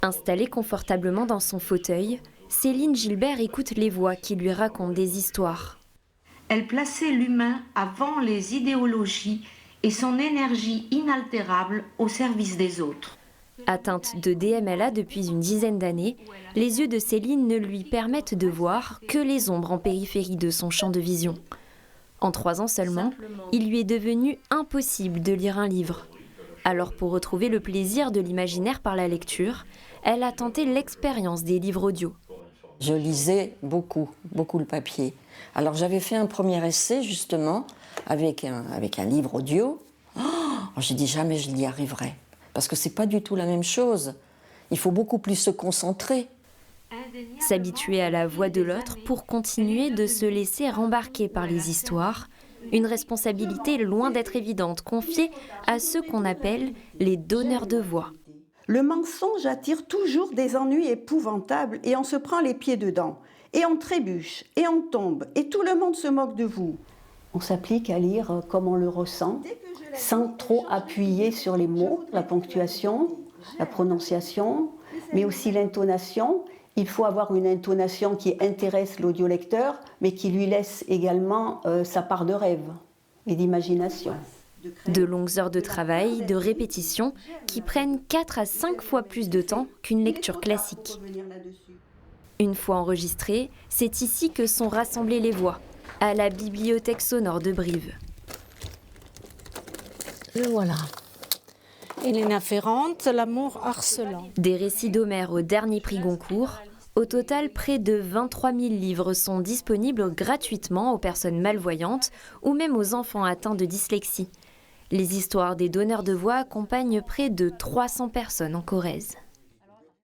Installée confortablement dans son fauteuil, Céline Gilbert écoute les voix qui lui racontent des histoires. Elle plaçait l'humain avant les idéologies et son énergie inaltérable au service des autres. Atteinte de DMLA depuis une dizaine d'années, les yeux de Céline ne lui permettent de voir que les ombres en périphérie de son champ de vision. En 3 ans seulement, il lui est devenu impossible de lire un livre. Alors pour retrouver le plaisir de l'imaginaire par la lecture, elle a tenté l'expérience des livres audio. Je lisais beaucoup le papier. Alors j'avais fait un premier essai justement avec un livre audio. J'ai dit jamais je n'y arriverai. Parce que c'est pas du tout la même chose. Il faut beaucoup plus se concentrer. S'habituer à la voix de l'autre pour continuer de se laisser rembarquer par les histoires. Une responsabilité loin d'être évidente, confiée à ceux qu'on appelle les donneurs de voix. Le mensonge attire toujours des ennuis épouvantables et on se prend les pieds dedans. Et on trébuche, et on tombe, et tout le monde se moque de vous. On s'applique à lire comme on le ressent, sans trop appuyer sur les mots, la ponctuation, la prononciation, mais aussi l'intonation. Il faut avoir une intonation qui intéresse l'audiolecteur, mais qui lui laisse également sa part de rêve et d'imagination. De longues heures de travail, de répétition, qui prennent 4 à 5 fois plus de temps qu'une lecture classique. Une fois enregistrées, c'est ici que sont rassemblées les voix, à la bibliothèque sonore de Brive. Le voilà. Elena Ferrante, L'amour harcelant. Des récits d'Homère au dernier prix Goncourt. Au total, près de 23 000 livres sont disponibles gratuitement aux personnes malvoyantes ou même aux enfants atteints de dyslexie. Les histoires des donneurs de voix accompagnent près de 300 personnes en Corrèze.